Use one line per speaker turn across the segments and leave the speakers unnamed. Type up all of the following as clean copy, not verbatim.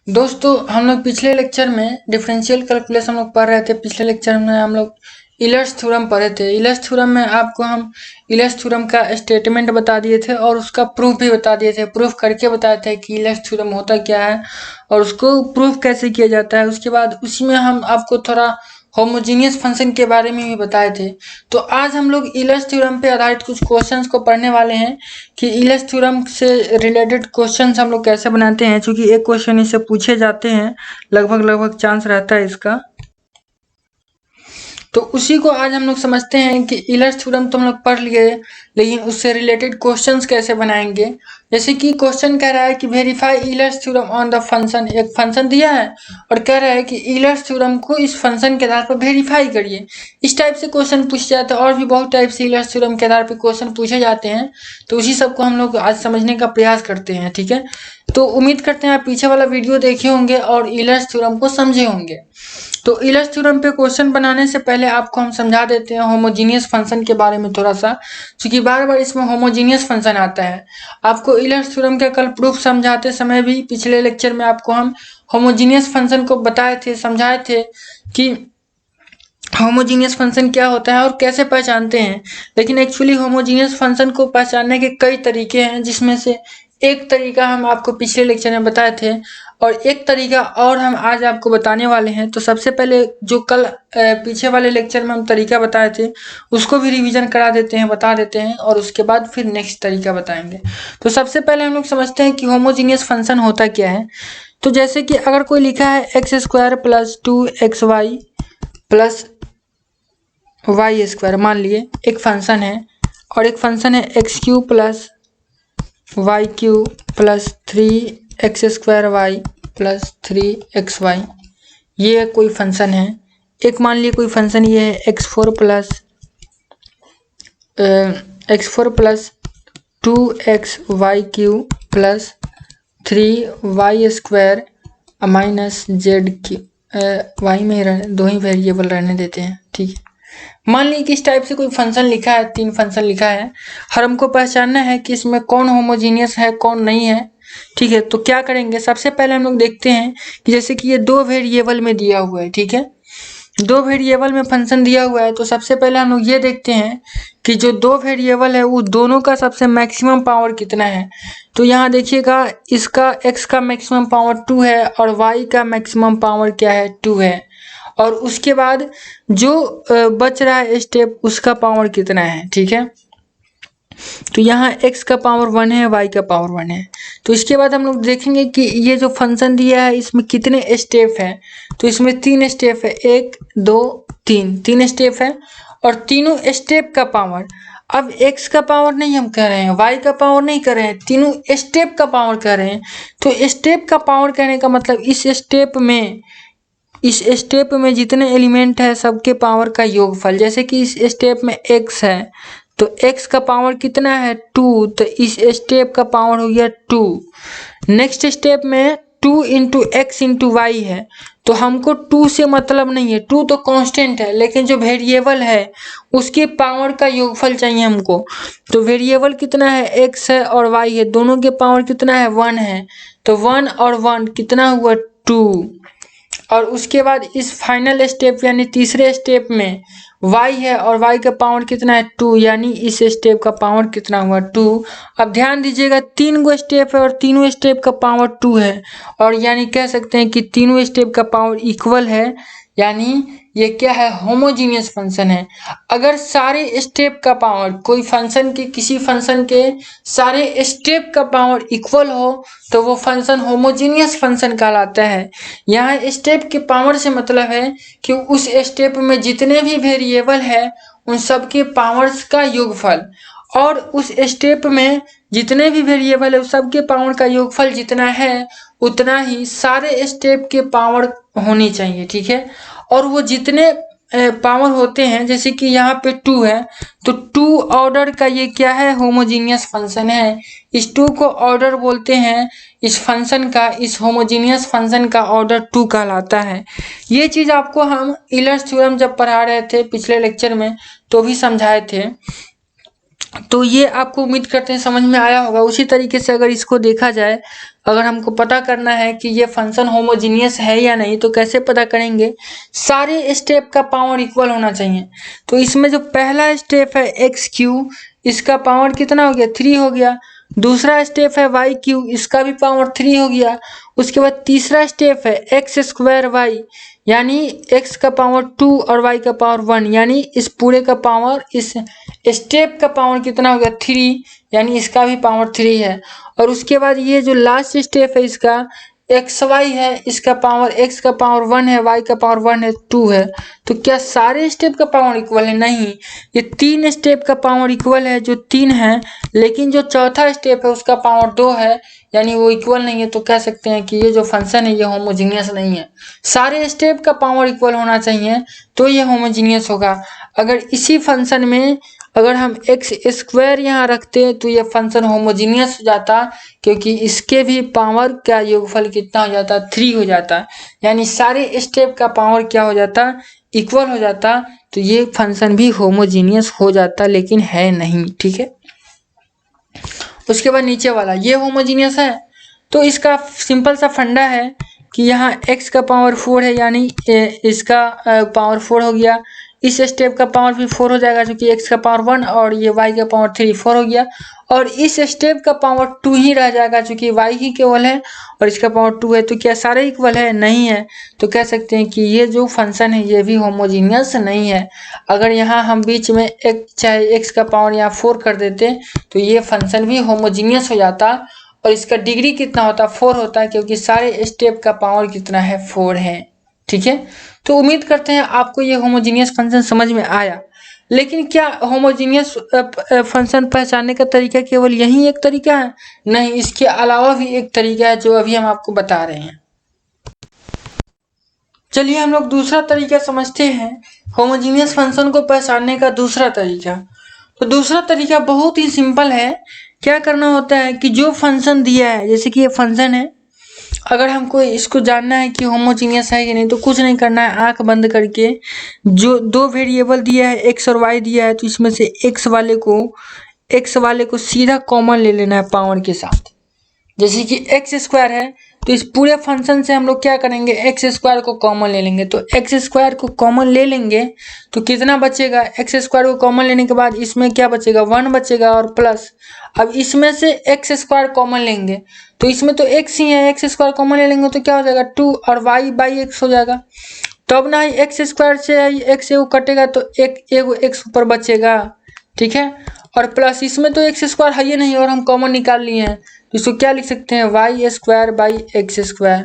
दोस्तों हम लोग पिछले लेक्चर में डिफरेंशियल कैलकुलस हम लोग पढ़ रहे थे। पिछले लेक्चर में हम लोग इलर्स थ्योरम पढ़े थे। इलर्स थ्योरम में आपको हम इलर्स थ्योरम का स्टेटमेंट बता दिए थे और उसका प्रूफ भी बता दिए थे। प्रूफ करके बताए थे कि इलर्स थ्योरम होता क्या है और उसको प्रूफ कैसे किया जाता है। उसके बाद उसी में हम आपको थोड़ा होमोजीनियस फंक्शन के बारे में भी बताए थे। तो आज हम लोग इलर्स थ्योरम पे आधारित कुछ क्वेश्चंस को पढ़ने वाले हैं कि इलर्स थ्योरम से रिलेटेड क्वेश्चंस हम लोग कैसे बनाते हैं। क्योंकि एक क्वेश्चन इससे पूछे जाते हैं, लगभग चांस रहता है इसका। तो उसी को आज हम लोग समझते हैं कि इलर्स थ्योरम तो हम लोग पढ़ लिए, लेकिन उससे रिलेटेड क्वेश्चंस कैसे बनाएंगे। जैसे कि क्वेश्चन कह रहा है कि verify Euler's theorem on the function. एक फंक्शन दिया है और कह रहा है कि इलर्स थ्योरम को इस फंक्शन के आधार पर वेरीफाई करिए। इस टाइप से क्वेश्चन पूछे जाते हैं और भी बहुत टाइप से इलर्स थ्योरम के आधार पर क्वेश्चन पूछे जाते हैं। तो उसी सबको हम लोग आज समझने का प्रयास करते हैं, ठीक है। तो उम्मीद करते हैं आप पीछे वाला वीडियो देखे होंगे और इलर्स थ्योरम को समझे होंगे। तो इलर्स थ्योरम पे क्वेश्चन बनाने से पहले आपको हम समझा देते हैं होमोजीनियस फंक्शन के बारे में थोड़ा सा, क्योंकि बार बार इसमें होमोजीनियस फंक्शन आता है। आपको इलर्स थ्योरम का कल प्रूफ समझाते समय भी पिछले लेक्चर में आपको हम होमोजीनियस फंक्शन को बताए थे, समझाए थे कि होमोजीनियस फंक्शन क्या होता है और कैसे पहचानते हैं। लेकिन एक्चुअली होमोजीनियस फंक्शन को पहचानने के कई तरीके हैं, जिसमें से एक तरीका हम आपको पिछले लेक्चर में बताए थे और एक तरीका और हम आज आपको बताने वाले हैं। तो सबसे पहले जो कल पीछे वाले लेक्चर में हम तरीका बताए थे उसको भी रिवीजन करा देते हैं, बता देते हैं, और उसके बाद फिर नेक्स्ट तरीका बताएंगे। तो सबसे पहले हम लोग समझते हैं कि होमोजीनियस फंक्शन होता क्या है। तो जैसे कि अगर कोई लिखा है x² + 2xy + y², मान लिए एक फंक्शन है और एक फंक्शन है x³ + y³ + 3x² y + 3xy। ये कोई फंक्शन है। एक मान लिए कोई फंक्शन ये है x4 + 2xy³ + 3y² - z³ y में दो ही वेरिएबल रहने देते हैं, ठीक है। मान लीजिए कि इस टाइप से कोई फंक्शन लिखा है, तीन फंक्शन लिखा है और हमको पहचानना है कि इसमें कौन होमोजीनियस है कौन नहीं है, ठीक है। तो क्या करेंगे, सबसे पहले हम लोग देखते हैं कि जैसे कि ये दो वेरिएबल में दिया हुआ है, ठीक है। दो वेरिएबल में फंक्शन दिया हुआ है, तो सबसे पहले हम लोग ये देखते हैं कि जो दो वेरिएबल है वो दोनों का सबसे मैक्सिमम पावर कितना है। तो यहाँ देखिएगा, इसका x का मैक्सिमम पावर 2 है और y का मैक्सिमम पावर क्या है, 2 है। और उसके बाद जो बच रहा है स्टेप उसका पावर कितना है, ठीक है। तो यहाँ x का पावर 1 है, y का पावर 1 है। तो इसके बाद हम लोग देखेंगे कि ये जो फंक्शन दिया है इसमें कितने स्टेप है। तो इसमें 3 स्टेप है, 1 2 3, 3 स्टेप है और तीनों स्टेप का पावर। अब x का पावर नहीं हम कह रहे हैं, y का पावर नहीं कर रहे हैं, तीनों स्टेप का पावर कह रहे हैं। तो स्टेप का पावर कहने का मतलब इस स्टेप में जितने एलिमेंट है सबके पावर का योगफल। जैसे कि इस स्टेप में x है तो x का पावर कितना है, 2, तो इस स्टेप का पावर हो गया 2। नेक्स्ट स्टेप में 2 × x × y है, तो हमको 2 से मतलब नहीं है, 2 तो कांस्टेंट है, लेकिन जो वेरिएबल है उसके पावर का योगफल चाहिए हमको। तो वेरिएबल कितना है, x है और y है, दोनों के पावर कितना है, 1 है। तो 1 और 1 कितना हुआ, 2। और उसके बाद इस फाइनल स्टेप यानी तीसरे स्टेप में y है और y का पावर कितना है, 2, यानी इस स्टेप का पावर कितना हुआ, 2। अब ध्यान दीजिएगा, 3 गो स्टेप है और तीनों स्टेप का पावर 2 है, और यानी कह सकते हैं कि तीनों स्टेप का पावर इक्वल है, यानी ये क्या है, होमोजीनियस फंक्शन है। अगर सारे स्टेप का पावर, कोई फंक्शन के किसी फंक्शन के सारे स्टेप का पावर इक्वल हो तो वो फंक्शन होमोजीनियस फंक्शन कहलाता है। यहाँ स्टेप के पावर से मतलब है कि उस स्टेप में जितने भी वेरिएबल है उन सबके पावर्स का योगफल, और उस स्टेप में जितने भी वेरिएबल है उस सबके पावर का योगफल जितना है उतना ही सारे स्टेप के पावर होनी चाहिए, ठीक है। और वो जितने पावर होते हैं, जैसे कि यहाँ पे 2 है तो 2 ऑर्डर का ये क्या है, होमोजीनियस फंक्शन है। इस 2 को ऑर्डर बोलते हैं, इस फंक्शन का, इस होमोजीनियस फंक्शन का ऑर्डर 2 कहलाता है। ये चीज़ आपको हम इलर्स थ्योरम जब पढ़ा रहे थे पिछले लेक्चर में तो भी समझाए थे। तो ये आपको उम्मीद करते हैं समझ में आया होगा। उसी तरीके से अगर इसको देखा जाए, अगर हमको पता करना है कि ये फंक्शन होमोजीनियस है या नहीं तो कैसे पता करेंगे, सारे स्टेप का पावर इक्वल होना चाहिए। तो इसमें जो पहला स्टेप है एक्स क्यू, इसका पावर कितना हो गया 3 हो गया। दूसरा स्टेप है वाई क्यू, इसका भी पावर 3 हो गया। उसके बाद तीसरा स्टेप है एक्स स्क्वायर वाई, यानी x का पावर 2 और y का पावर 1, यानी इस पूरे का पावर, इस स्टेप का पावर कितना हो गया 3, यानी इसका भी पावर 3 है। और उसके बाद ये जो लास्ट स्टेप है इसका एक्स वाई है, इसका पावर x का पावर 1 है, y का पावर 1 है, 2 है। तो क्या सारे स्टेप का पावर इक्वल है? नहीं, ये 3 स्टेप का पावर इक्वल है जो 3 है, लेकिन जो चौथा स्टेप है उसका पावर 2 है, यानी वो इक्वल नहीं है। तो कह सकते हैं कि ये जो फंक्शन है ये होमोजीनियस नहीं है। सारे स्टेप का पावर इक्वल होना चाहिए तो ये होमोजीनियस होगा। अगर इसी फंक्शन में अगर हम एक्स स्क्वायर यहाँ रखते तो ये फंक्शन होमोजीनियस हो जाता, क्योंकि इसके भी पावर का योगफल कितना हो जाता 3 हो जाता, यानी सारे स्टेप का पावर क्या हो जाता इक्वल हो जाता। तो ये फंक्शन भी होमोजीनियस हो जाता, लेकिन है नहीं। ठीक है, उसके बाद नीचे वाला ये होमोजीनियस है। तो इसका सिंपल सा फंडा है कि यहाँ x का पावर 4 है, यानी इसका पावर 4 हो गया। इस स्टेप का पावर भी 4 हो जाएगा क्योंकि x का पावर 1 और ये y का पावर 3 4 हो गया। और इस स्टेप का पावर 2 ही रह जाएगा क्योंकि y ही केवल है और इसका पावर 2 है। तो क्या सारे इक्वल है? नहीं है। तो कह सकते हैं कि ये जो फंक्शन है ये भी होमोजीनियस नहीं है। अगर यहाँ हम बीच में चाहे x का पावर यहाँ 4 कर देते तो ये फंक्शन भी होमोजीनियस हो जाता और इसका डिग्री कितना होता 4 होता है, क्योंकि सारे स्टेप का पावर कितना है 4 है। ठीक है, तो उम्मीद करते हैं आपको ये होमोजीनियस फंक्शन समझ में आया। लेकिन क्या होमोजीनियस फंक्शन पहचानने का तरीका केवल यही एक तरीका है? नहीं, इसके अलावा भी एक तरीका है जो अभी हम आपको बता रहे हैं। चलिए हम लोग दूसरा तरीका समझते हैं, होमोजीनियस फंक्शन को पहचानने का दूसरा तरीका। तो दूसरा तरीका बहुत ही सिंपल है। क्या करना होता है कि जो फंक्शन दिया है, जैसे कि ये फंक्शन है, अगर हमको इसको जानना है कि होमोजीनियस है कि नहीं तो कुछ नहीं करना है, आंख बंद करके जो दो वेरिएबल दिया है x और y दिया है तो इसमें से x वाले को सीधा कॉमन ले लेना है पावर के साथ। जैसे कि एक्स स्क्वायर है तो इस पूरे फंक्शन से हम लोग क्या करेंगे, एक्स स्क्वायर को कॉमन ले लेंगे। तो एक्स स्क्वायर को कॉमन ले लेंगे तो कितना बचेगा, एक्स स्क्वायर को कॉमन लेने के बाद इसमें क्या बचेगा 1 बचेगा और प्लस। अब इसमें से एक्स स्क्वायर कॉमन लेंगे तो इसमें तो एक्स ही है, एक्स स्क्वायर कॉमन ले लेंगे तो क्या हो जाएगा 2 और वाई बाई एक्स हो जाएगा। तब ना एक्स स्क्वायर से एक्स एगो कटेगा तो एगो एक्स ऊपर बचेगा। ठीक है, और प्लस इसमें तो एक्स स्क्वायर है ही नहीं और हम कॉमन निकाल लिए हैं तो इसको क्या लिख सकते हैं Y square by X square.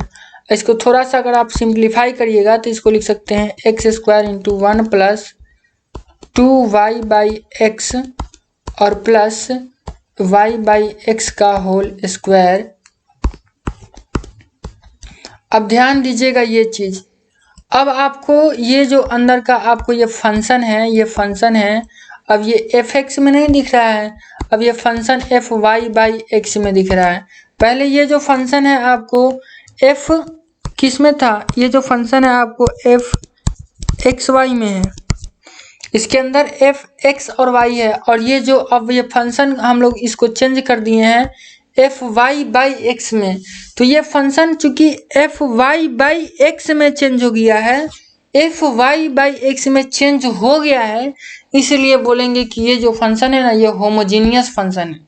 इसको थोड़ा सा अगर आप सिंप्लीफाई करिएगा तो इसको लिख सकते हैं x square into 1 plus 2y by x और प्लस y बाई एक्स का होल स्क्वायर। अब ध्यान दीजिएगा ये चीज़, अब आपको ये जो अंदर का आपको ये फंक्शन है, अब ये एफ एक्स में नहीं दिख रहा है, अब ये function F Y by X में दिख रहा है। पहले ये जो फंक्शन है आपको एफ किस में था, ये जो फंक्शन है आपको एफ एक्स वाई में है, इसके अंदर एफ एक्स और वाई है। और ये जो अब ये फंक्शन हम लोग इसको चेंज कर दिए हैं एफ वाई बाई एक्स में, तो ये फंक्शन चूंकि एफ वाई बाई एक्स में चेंज हो गया है, एफ वाई बाई एक्स में चेंज हो गया है, इसलिए बोलेंगे कि ये जो फंक्शन है ना ये होमोजीनियस फंक्शन है।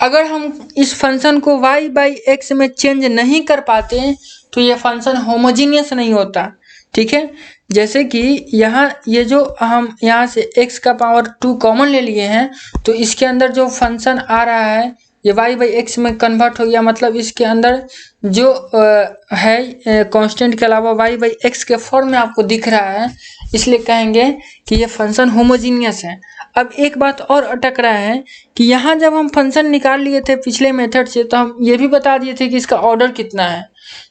अगर हम इस फंक्शन को y बाई एक्स में चेंज नहीं कर पाते तो ये फंक्शन होमोजीनियस नहीं होता। ठीक है, जैसे कि यहाँ ये जो हम यहाँ से x का पावर 2 कॉमन ले लिए हैं तो इसके अंदर जो फंक्शन आ रहा है ये y बाई एक्स में कन्वर्ट हो गया, मतलब इसके अंदर जो है कांस्टेंट के अलावा y बाई एक्स के फॉर्म में आपको दिख रहा है, इसलिए कहेंगे कि ये फंक्शन होमोजीनियस है। अब एक बात और अटक रहा है कि यहाँ जब हम फंक्शन निकाल लिए थे पिछले मेथड से तो हम ये भी बता दिए थे कि इसका ऑर्डर कितना है,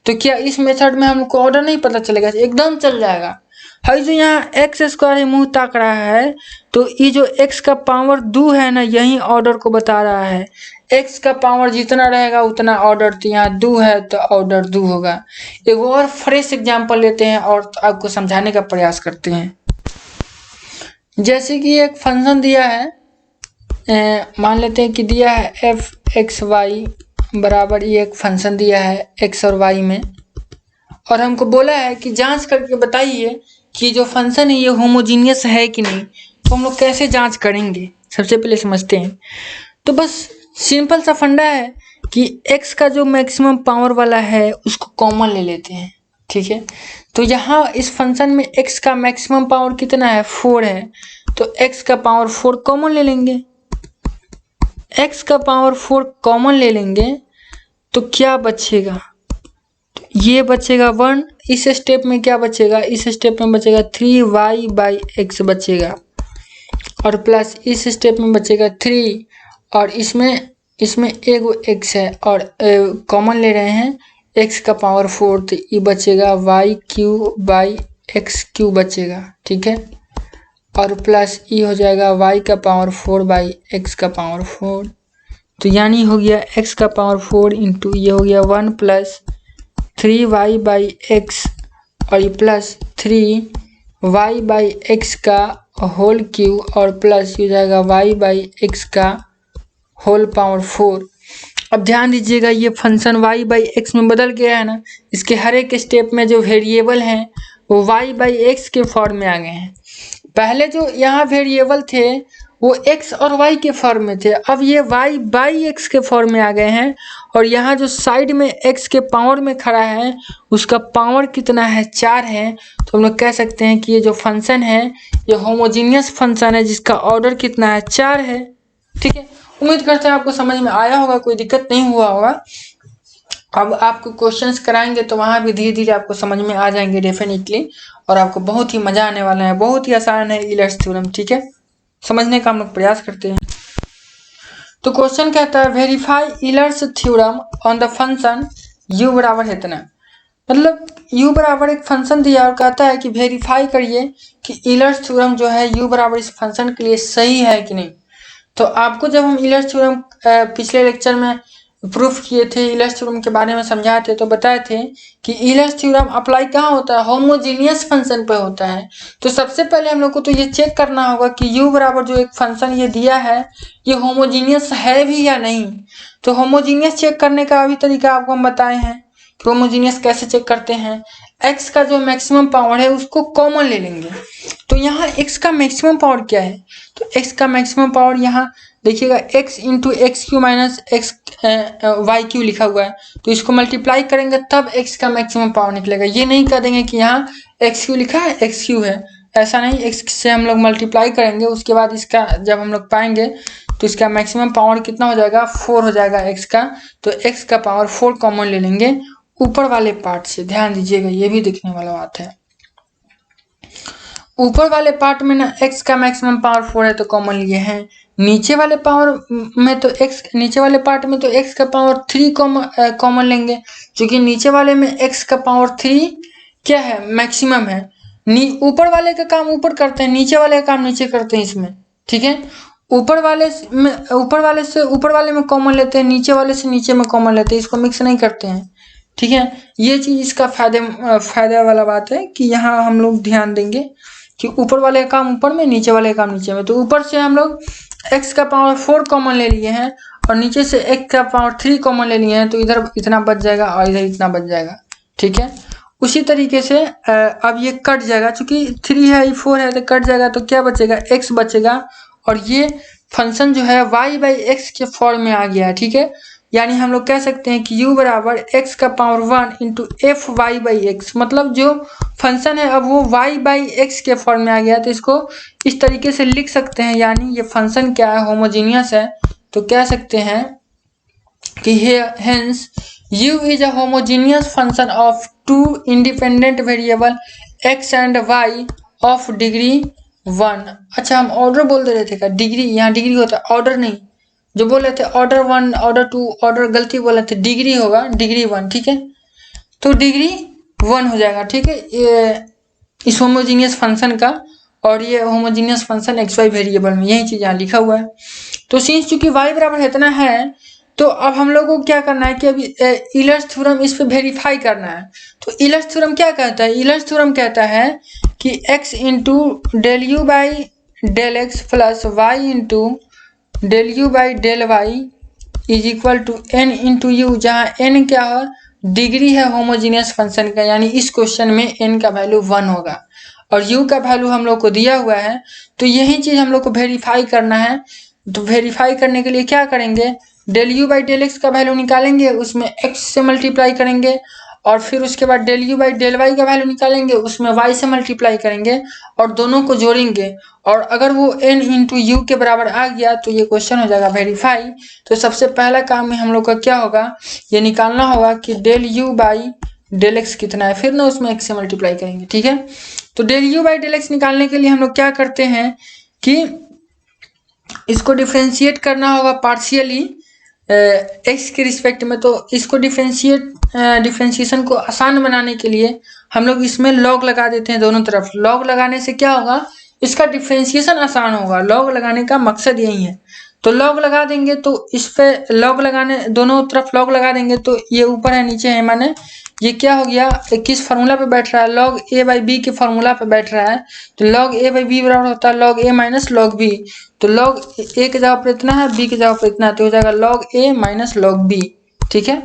तो क्या इस मेथड में हमको ऑर्डर नहीं पता चलेगा? एकदम चल जाएगा। है जो यहाँ एक्स स्क्वायर ही मुँह ताक रहा है तो ये जो एक्स का पावर 2 है ना यही ऑर्डर को बता रहा है। एक्स का पावर जितना रहेगा उतना ऑर्डर, तो यहाँ 2 है तो ऑर्डर 2 होगा। एक और फ्रेश एग्जाम्पल लेते हैं और आपको समझाने का प्रयास करते हैं। जैसे कि एक फंक्शन दिया है, मान लेते हैं कि दिया है एफ एक्स वाई बराबर ये एक फंक्शन दिया है x और y में, और हमको बोला है कि जांच करके बताइए कि जो फंक्शन है ये होमोजीनियस है कि नहीं। तो हम लोग कैसे जांच करेंगे, सबसे पहले समझते हैं। तो बस सिंपल सा फंडा है कि x का जो मैक्सिमम पावर वाला है उसको कॉमन ले लेते हैं, ठीक है। तो यहाँ इस फंक्शन में x का मैक्सिमम पावर कितना है, 4 है, तो x का पावर 4 कॉमन ले लेंगे। x का पावर 4 कॉमन ले लेंगे तो क्या बचेगा, तो ये बचेगा 1। इस स्टेप में क्या बचेगा, इस स्टेप में बचेगा 3y/x बचेगा, और प्लस इस स्टेप में बचेगा 3, और इसमें एगो x है और कॉमन ले रहे हैं x का पावर 4, तो ये बचेगा y³ बचेगा, ठीक है। और प्लस ये हो जाएगा y का पावर 4/x का पावर 4, तो यानी हो गया x का पावर 4 इंटू ये हो गया 1 प्लस 3y/x और ये प्लस 3y/x का होल क्यूब और प्लस हो जाएगा y/x का होल पावर 4। अब ध्यान दीजिएगा ये फंक्शन y/x में बदल गया है ना, इसके हर एक स्टेप में जो वेरिएबल हैं वो y/x के फॉर्म में आ गए हैं। पहले जो यहाँ वेरिएबल थे वो x और y के फॉर्म में थे, अब ये y/x के फॉर्म में आ गए हैं, और यहाँ जो साइड में x के पावर में खड़ा है उसका पावर कितना है, 4 है। तो हम लोग कह सकते हैं कि ये जो फंक्शन है ये होमोजीनियस फंक्शन है जिसका ऑर्डर कितना है, 4 है, ठीक है। उम्मीद करते हैं आपको समझ में आया होगा, कोई दिक्कत नहीं हुआ होगा। अब आपको क्वेश्चंस कराएंगे तो वहाँ भी धीरे धीरे आपको समझ में आ जाएंगे डेफिनेटली, और आपको बहुत ही मजा आने वाला है। बहुत ही आसान है ईलर्स थ्योरम, ठीक है। समझने का हम लोग प्रयास करते हैं। तो क्वेश्चन कहता है verify Euler's theorem on the function u बराबर है इतना, मतलब u बराबर एक फंक्शन दिया और कहता है कि वेरीफाई करिए कि ईलर्स थ्योरम जो है u बराबर इस फंक्शन के लिए सही है कि नहीं। तो आपको जब हम ईलर्स थ्योरम पिछले लेक्चर में प्रूफ किए थे, ईलर्स थ्योरम के बारे में समझाए थे, तो बताए थे कि ईलर्स थ्योरम अप्लाई कहाँ होता है, होमोजीनियस फंक्शन पे होता है। तो सबसे पहले हम लोग को तो ये चेक करना होगा कि u बराबर जो एक फंक्शन ये दिया है ये होमोजीनियस है भी या नहीं। तो होमोजीनियस चेक करने का अभी तरीका आपको हम बताए हैं कि होमोजीनियस कैसे चेक करते हैं। x का जो मैक्सिमम पावर है उसको कॉमन ले लेंगे। तो यहाँ x का मैक्सिमम पावर क्या है, तो x का मैक्सिमम पावर यहाँ देखिएगा x into x³ minus y³ लिखा हुआ है, तो इसको मल्टीप्लाई करेंगे तब x का मैक्सिमम पावर निकलेगा। ये नहीं कह देंगे कि यहाँ x³ लिखा है x³ है, ऐसा नहीं। x से हम लोग मल्टीप्लाई करेंगे, उसके बाद इसका जब हम लोग पाएंगे तो इसका मैक्सिमम पावर कितना हो जाएगा, 4 हो जाएगा x का। तो x का पावर 4 कॉमन ले लेंगे ऊपर वाले पार्ट से। ध्यान दीजिएगा ये भी देखने वाला बात है। ऊपर वाले पार्ट में ना x का मैक्सिमम पावर 4 है तो कॉमन लिए हैं, नीचे वाले पावर में तो नीचे वाले पार्ट में तो x का पावर 3 कॉमन लेंगे, क्योंकि नीचे वाले में x का पावर 3 क्या है, मैक्सिमम है। ऊपर वाले का काम ऊपर करते हैं, नीचे वाले का काम नीचे करते हैं इसमें, ठीक है। ऊपर वाले में कॉमन लेते हैं, नीचे वाले से नीचे में कॉमन लेते हैं, इसको मिक्स नहीं करते हैं, ठीक है। ये चीज इसका फायदा वाला बात है कि यहाँ हम लोग ध्यान देंगे कि ऊपर वाले का काम ऊपर में, नीचे वाले का काम नीचे में। तो ऊपर से हम लोग x का पावर 4 कॉमन ले लिए हैं और नीचे से x का पावर 3 कॉमन ले लिए हैं, तो इधर इतना बच जाएगा और इधर इतना बच जाएगा, ठीक है। उसी तरीके से अब ये कट जाएगा, चूंकि 3 है 4 है तो कट जाएगा, तो क्या बचेगा, x बचेगा, और ये फंक्शन जो है y/x के फॉर्म में आ गया है, ठीक है। यानी हम लोग कह सकते हैं कि u बराबर x का पावर 1 इंटू fy/x, मतलब जो फंक्शन है अब वो y/x के फॉर्म में आ गया, तो इसको इस तरीके से लिख सकते हैं। यानी ये फंक्शन क्या है, होमोजीनियस है। तो कह सकते हैं कि hence u is a homogeneous function of 2 independent variable x and y of degree 1। अच्छा, हम ऑर्डर बोल दे रहे थे क्या, डिग्री, यहाँ डिग्री होता है, ऑर्डर नहीं। जो बोल रहे थे ऑर्डर 1 ऑर्डर 2 ऑर्डर, गलती बोल रहे थे, डिग्री होगा, डिग्री 1, ठीक है। तो डिग्री 1 हो जाएगा, ठीक है, ये इस होमोजीनियस फंक्शन का। और ये homogeneous function X Y variable में, यही चीज यहाँ लिखा हुआ है। तो सिंस चूंकि y बराबर इतना है, तो अब हम लोग को क्या करना है कि अभी ईलर्स थ्योरम इस पे वेरीफाई करना है। तो ईलर्स थ्योरम क्या कहता है, ईलर्स थ्योरम कहता है कि x into del you by del X plus Y into del you by del Y is equal to n into U, जहाँ n क्या है, डिग्री है होमोजीनियस फंक्शन का, यानी इस क्वेश्चन में n का वैल्यू 1 होगा और u का वैल्यू हम लोग को दिया हुआ है। तो यही चीज़ हम लोग को वेरीफाई करना है। तो वेरीफाई करने के लिए क्या करेंगे, del you by del x का वैल्यू निकालेंगे, उसमें x से मल्टीप्लाई करेंगे और फिर उसके बाद del you by del Y का वैल्यू निकालेंगे, उसमें y से मल्टीप्लाई करेंगे और दोनों को जोड़ेंगे और अगर वो n इंटू यू के बराबर आ गया तो ये क्वेश्चन हो जाएगा वेरीफाई। तो सबसे पहला काम में हम लोग का क्या होगा, ये निकालना होगा कि del you by del X कितना है, फिर ना उसमें x से मल्टीप्लाई करेंगे। ठीक है, तो del you by del x निकालने के लिए हम लोग क्या करते हैं कि इसको डिफ्रेंशिएट करना होगा पार्शियली एक्स के रिस्पेक्ट में। तो इसको डिफ्रेंशिएशन को आसान बनाने के लिए हम लोग इसमें लॉग लगा देते हैं दोनों तरफ। लॉग लगाने से क्या होगा, इसका डिफ्रेंशिएशन आसान होगा। लॉग लगाने का मकसद यही है। तो लॉग लगा देंगे तो इस पे लॉग लगाने, दोनों तरफ लॉग लगा देंगे तो ये ऊपर है नीचे है, माने ये क्या हो गया, किस फार्मूला पे बैठ रहा है, लॉग ए बाई बी के फार्मूला पे बैठ रहा है। तो लॉग ए बाई बी बराबर होता है लॉग ए माइनस लॉग बी। तो लॉग ए के जगह पर इतना है, बी के जगह पर इतना है, तो हो जाएगा लॉग ए माइनस लॉग बी। ठीक है,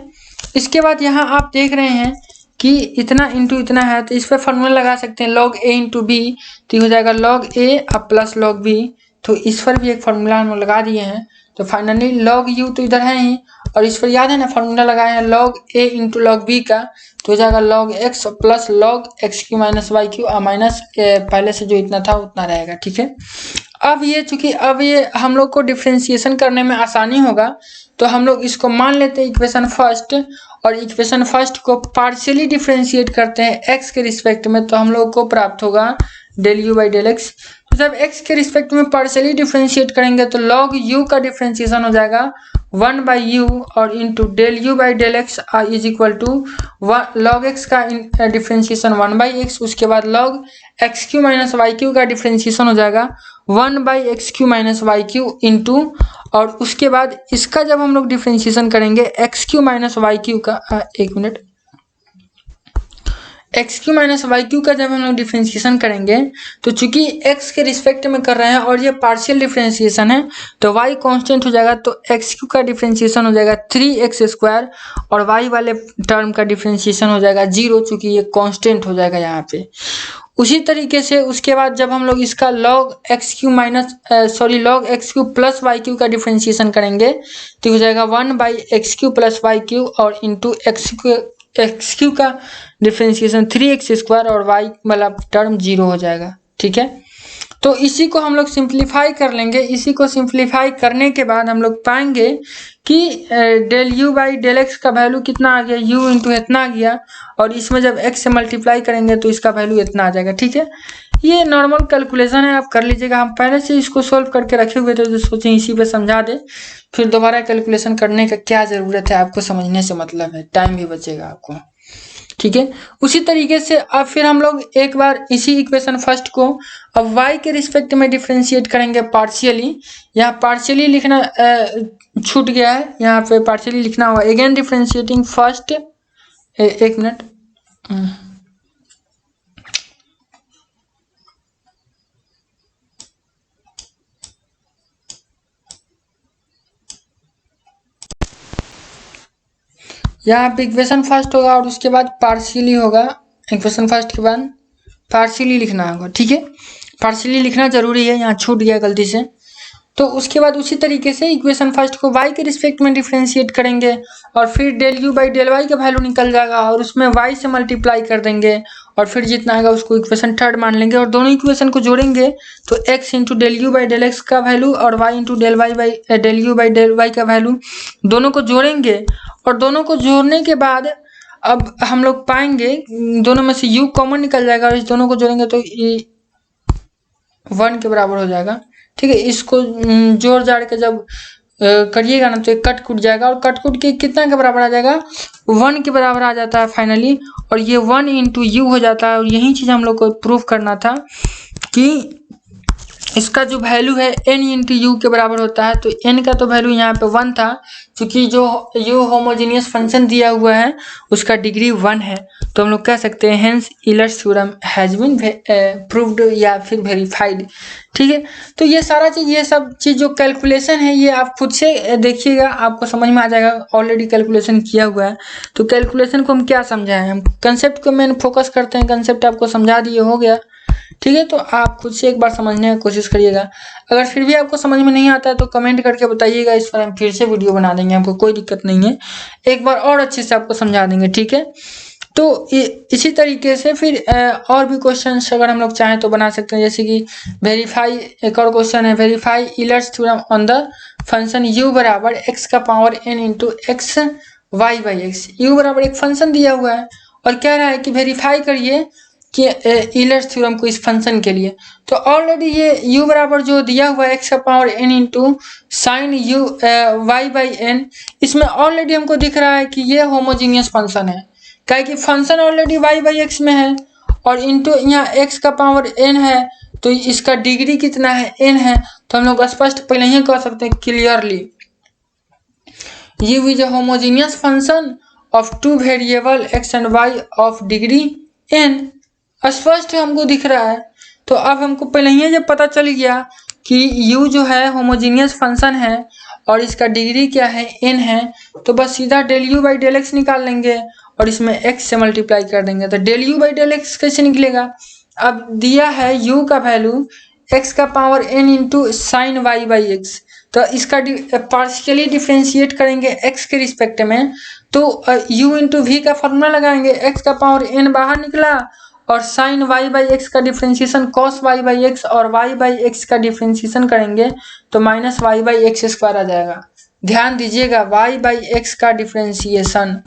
इसके बाद यहाँ आप देख रहे हैं कि इतना इंटू इतना है, तो इस पर फार्मूला लगा सकते हैं लॉग ए इंटू बी, तो हो जाएगा लॉग ए अब प्लस लॉग बी। तो इस पर भी एक फार्मूला हम लगा दिए हैं। तो फाइनली लॉग यू तो इधर है ही और इस पर याद है ना फार्मूला लगाए हैं log a into log b का, तो हो जाएगा log x plus log x q minus y q minus पहले से जो इतना था उतना रहेगा। ठीक है, अब ये चूंकि अब ये हम लोग को डिफ्रेंशिएशन करने में आसानी होगा तो हम लोग इसको मान लेते हैं इक्वेशन फर्स्ट और इक्वेशन फर्स्ट को पार्शियली डिफ्रेंशिएट करते हैं एक्स के रिस्पेक्ट में, तो हम लोग को प्राप्त होगा del you by del x. तो जब x के रिस्पेक्ट में पार्शियली डिफ्रेंशिएट करेंगे तो log u का डिफ्रेंशिएशन हो जाएगा 1 बाई यू और into del you by del x is equal to log x का डिफ्रेंशिएशन 1 बाई एक्स, उसके बाद log x q minus y q का डिफ्रेंशिएशन हो जाएगा 1 by x q minus y q into, और उसके बाद इसका जब हम लोग डिफ्रेंशिएशन करेंगे x q minus y q का एक minute, x q minus y q का जब हम लोग डिफ्रेंशिएशन करेंगे तो चूंकि एक्स के रिस्पेक्ट में कर रहे हैं और ये पार्शियल डिफ्रेंशिएशन है तो वाई कांस्टेंट हो जाएगा, तो एक्स क्यू का डिफ्रेंशिएशन हो जाएगा 3x स्क्वायर और वाई वाले टर्म का डिफ्रेंशिएशन हो जाएगा 0, चूंकि ये कांस्टेंट हो जाएगा यहाँ पे। उसी तरीके से उसके बाद जब हम लोग इसका log x q minus log x q plus y q का डिफ्रेंशिएशन करेंगे तो हो जाएगा 1 by x q plus y q और इंटू एक्स क्यू का डिफ्रेंशिएशन 3x स्क्वायर और y वाला टर्म 0 हो जाएगा। ठीक है, तो इसी को हम लोग सिंप्लीफाई कर लेंगे। इसी को सिंप्लीफाई करने के बाद हम लोग पाएंगे कि del you by del x का वैल्यू कितना आ गया, u इंटू इतना आ गया और इसमें जब x से मल्टीप्लाई करेंगे तो इसका वैल्यू इतना आ जाएगा। ठीक है, ये नॉर्मल कैलकुलेशन है, आप कर लीजिएगा। हम पहले से इसको सोल्व करके रखे हुए थे तो सोचें इसी पे समझा दे, फिर दोबारा कैलकुलेशन करने का क्या ज़रूरत है, आपको समझने से मतलब है, टाइम भी बचेगा आपको। ठीक है, उसी तरीके से अब फिर हम लोग एक बार इसी इक्वेशन फर्स्ट को अब y के रिस्पेक्ट में डिफ्रेंशिएट करेंगे पार्शियली। यहाँ पार्शियली लिखना छूट गया है, यहाँ पे पार्शियली लिखना होगा। अगेन डिफ्रेंशिएटिंग फर्स्ट, एक मिनट, यहाँ पे इक्वेशन फर्स्ट होगा और उसके बाद पार्शियली होगा। इक्वेशन फर्स्ट के बाद पार्शियली लिखना होगा। ठीक है, पार्शियली लिखना जरूरी है, यहाँ छूट गया गलती से। तो उसके बाद उसी तरीके से इक्वेशन फर्स्ट को y के रिस्पेक्ट में डिफ्रेंशिएट करेंगे और फिर del you by del Y का वैल्यू निकल जाएगा और उसमें y से मल्टीप्लाई कर देंगे और फिर जितना आएगा उसको इक्वेशन थर्ड मान लेंगे और दोनों इक्वेशन को जोड़ेंगे तो x into del you by del x का वैल्यू और y into del y by del you by del Y का वैल्यू, दोनों को जोड़ेंगे और दोनों को जोड़ने के बाद अब हम लोग पाएंगे दोनों में से u कॉमन निकल जाएगा और इस दोनों को जोड़ेंगे तो ये 1 के बराबर हो जाएगा। ठीक है, इसको जोड़ जाड़ के जब करिएगा ना तो ये कट कूट जाएगा और कट कूट के कितना के बराबर आ जाएगा, 1 के बराबर आ जाता है फाइनली, और ये 1 इंटू यू हो जाता है। और यही चीज़ हम लोग को प्रूफ करना था कि इसका जो वैल्यू है n इंटू यू के बराबर होता है। तो n का तो वैल्यू यहाँ पे 1 था, क्योंकि जो यू होमोजीनियस फंक्शन दिया हुआ है उसका डिग्री 1 है। तो हम लोग कह सकते हैं hence Euler's theorem has been proved या फिर वेरीफाइड। ठीक है, तो ये सारा चीज़, ये सब चीज़ जो कैलकुलेशन है ये आप खुद से देखिएगा, आपको समझ में आ जाएगा। ऑलरेडी कैलकुलेशन किया हुआ है। तो कैलकुलेशन को हम क्या समझाएं, हम कंसेप्ट को मेन फोकस करते हैं। कंसेप्ट आपको समझा दिए, हो गया। ठीक है, तो आप खुद से एक बार समझने की कोशिश करिएगा। अगर फिर भी आपको समझ में नहीं आता है तो कमेंट करके बताइएगा, इस पर हम फिर से वीडियो बना देंगे, आपको कोई दिक्कत नहीं है। एक बार और अच्छे से आपको समझा देंगे। ठीक है, तो इसी तरीके से फिर और भी क्वेश्चन अगर हम लोग चाहें तो बना सकते हैं। जैसे कि वेरीफाई, एक और क्वेश्चन है, verify Euler's theorem on the function u बराबर एक्स का power n into x y by x. U बराबर एक फंक्शन दिया हुआ है और कह रहा है कि वेरीफाई करिए कि ईलर्स थ्योरम को इस फंक्शन के लिए। तो ऑलरेडी ये u बराबर जो दिया हुआ है एक्स का power n into sine u y by n, इसमें ऑलरेडी हमको दिख रहा है कि ये होमोजीनियस फंक्शन है। क्या कि function already y by X में है और इंटू यहाँ x का पावर n है, तो इसका डिग्री कितना है, n है। तो हम लोग स्पष्ट पहले ही कह सकते हैं clearly u is a homogeneous function of two variable x and y of degree n। स्पष्ट हमको दिख रहा है। तो अब हमको पहले ही जब पता चल गया कि u जो है होमोजीनियस फंक्शन है और इसका डिग्री क्या है, n है, तो बस सीधा del u by del x निकाल लेंगे और इसमें x से मल्टीप्लाई कर देंगे। तो del u by del x कैसे निकलेगा, अब दिया है u का वैल्यू x का power n into sine y by x, तो इसका पार्शियली डिफ्रेंशिएट करेंगे x के रिस्पेक्ट में। तो u इंटू वी का फॉर्मूला लगाएंगे, x का पावर n बाहर निकला और साइन वाई बाई एक्स का differentiation cos y by x और वाई बाई एक्स का डिफ्रेंशिएशन करेंगे तो minus y by X square आ जाएगा। ध्यान दीजिएगा, वाई बाई एक्स का डिफ्रेंशिएशन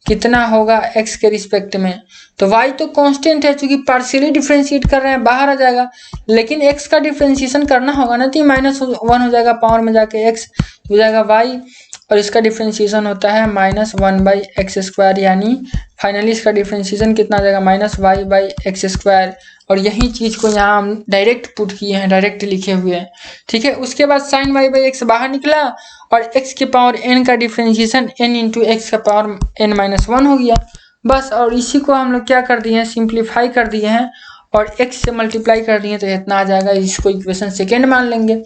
कितना होगा x के रिस्पेक्ट में। तो y तो कांस्टेंट है, चूंकि पार्शियली डिफ्रेंशिएट कर रहे हैं बाहर आ जाएगा, लेकिन x का डिफ्रेंशिएशन करना होगा ना, तो -1 हो जाएगा, पावर में जाके x हो जाएगा y और इसका डिफ्रेंशिएशन होता है -1 बाई एक्स स्क्वायर, यानी फाइनली इसका डिफ्रेंशिएशन कितना आ जाएगा -y बाई एक्स स्क्वायर। और यही चीज़ को यहाँ हम डायरेक्ट पुट किए हैं, डायरेक्ट लिखे हुए हैं। ठीक है, उसके बाद साइन y बाई एक्स बाहर निकला और x के पावर n का डिफ्रेंशिएशन n इंटू एक्स का पावर n-1 हो गया बस। और इसी को हम लोग क्या कर दिए हैं, सिंप्लीफाई कर दिए हैं और x से मल्टीप्लाई कर दिए तो इतना आ जाएगा। इसको इक्वेशन सेकेंड मान लेंगे।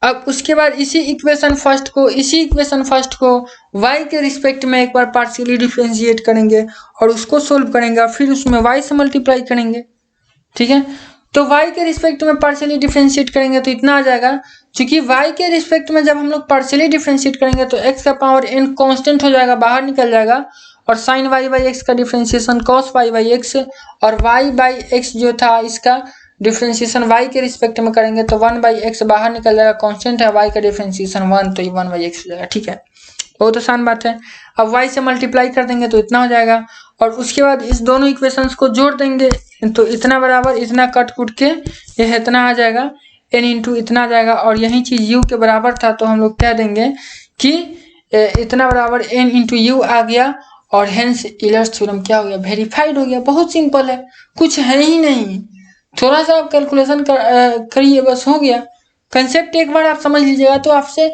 अब उसके बाद इसी इक्वेशन फर्स्ट को y के रिस्पेक्ट में एक बार पार्शियली डिफ्रेंशिएट करेंगे और उसको सोल्व करेंगे और फिर उसमें y से मल्टीप्लाई करेंगे। ठीक है, तो y के रिस्पेक्ट में पार्शियली डिफ्रेंशिएट करेंगे तो इतना आ जाएगा। क्योंकि y के रिस्पेक्ट में जब हम लोग पार्शियली डिफ्रेंशिएट करेंगे तो x का पावर n कांस्टेंट हो जाएगा, बाहर निकल जाएगा और साइन y बाई एक्स का differentiation cos y by x और y बाई एक्स जो था इसका डिफ्रेंशिएशन y के रिस्पेक्ट में करेंगे तो 1 बाई एक्स बाहर निकल जाएगा, कांस्टेंट है y का डिफ्रेंशिएशन 1, तो ये 1 बाई एक्स हो जाएगा। ठीक है, बहुत आसान बात है। अब y से मल्टीप्लाई कर देंगे तो इतना हो जाएगा और उसके बाद इस दोनों इक्वेशंस को जोड़ देंगे तो इतना बराबर इतना कट कुट के यह इतना आ जाएगा, n इंटू इतना आ जाएगा और यही चीज़ u के बराबर था तो हम लोग कह देंगे कि इतना बराबर n इंटू यू आ गया और हेंस ईलर्स थ्योरम क्या हो गया, वेरीफाइड हो गया। बहुत सिंपल है, कुछ है ही नहीं, थोड़ा सा आप कैलकुलेशन करिए बस हो गया। कंसेप्ट एक बार आप समझ लीजिएगा तो आपसे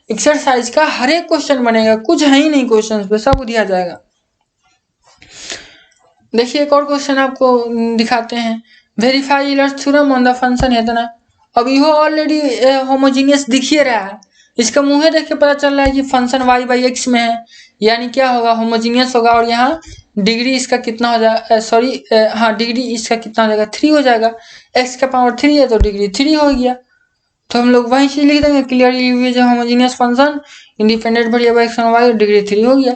एक्सरसाइज का हर एक क्वेश्चन बनेगा, कुछ है ही नहीं क्वेश्चन पे, सब दिया जाएगा। देखिए एक और क्वेश्चन आपको दिखाते हैं, verify Euler's theorem on the function है इतना। अब यह ऑलरेडी होमोजीनियस दिख ही रहा है, इसका मुँह देख के पता चल रहा है कि फंक्शन y बाई एक्स में है, यानी क्या होगा, होमोजीनियस होगा। और यहाँ डिग्री इसका कितना हो जाएगा, हाँ डिग्री इसका कितना हो जाएगा, 3 हो जाएगा। x का पावर 3 है तो डिग्री 3 हो गया। तो हम लोग वही चीज लिख देंगे, क्लियरली जो homogeneous function independent variable x and y, degree 3 हो गया।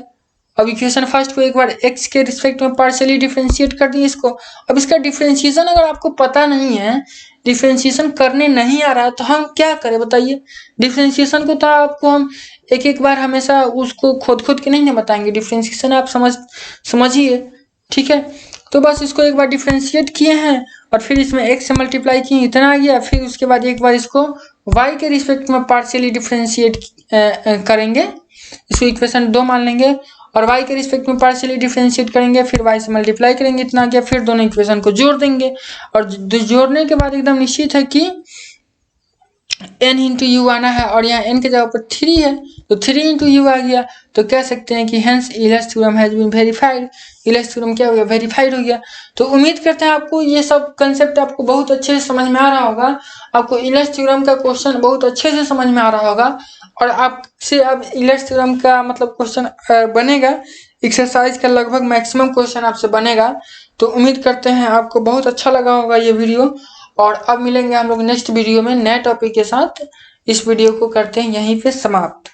अब इक्वेशन फर्स्ट को एक बार x के रिस्पेक्ट में पार्शियली डिफरेंशिएट कर दिए इसको। अब इसका डिफरेंशिएशन अगर आपको पता नहीं है, डिफरेंशिएशन करने नहीं आ रहा है, तो हम क्या करें बताइए। डिफरेंशिएशन को तो आपको हम एक बार हमेशा उसको खोद के नहीं ना बताएंगे, डिफरेंशिएशन आप समझिए। ठीक है, तो बस इसको एक बार डिफरेंशिएट किए हैं और फिर इसमें x से मल्टीप्लाई किए, इतना आ गया। फिर उसके बाद एक बार इसको y के रिस्पेक्ट में पार्शियली डिफरेंशिएट करेंगे, इसको इक्वेशन 2 मान लेंगे और y के रिस्पेक्ट में पार्शियली डिफरेंशिएट करेंगे, फिर y से मल्टीप्लाई करेंगे, इतना गया, फिर दोनों इक्वेशन को जोड़ देंगे और जोड़ने के बाद एकदम निश्चित है कि n इंटू यू आना है और यहाँ n के जगह पर 3 है तो 3 इंटू यू आ गया। तो कह सकते हैं कि hence Euler's theorem has been verified. Euler's theorem क्या हो गया, वेरीफाइड हो गया। तो उम्मीद करते हैं आपको ये सब कंसेप्ट आपको बहुत अच्छे से समझ में आ रहा होगा। आपको ईलर्स थ्योरम का क्वेश्चन बहुत अच्छे से समझ में आ रहा होगा और आपसे अब ईलर्स थ्योरम का मतलब क्वेश्चन बनेगा, एक्सरसाइज का लगभग मैक्सिमम क्वेश्चन आपसे बनेगा। तो उम्मीद करते हैं आपको बहुत अच्छा लगा होगा ये वीडियो और अब मिलेंगे हम लोग नेक्स्ट वीडियो में नए टॉपिक के साथ। इस वीडियो को करते हैं यहीं पे समाप्त।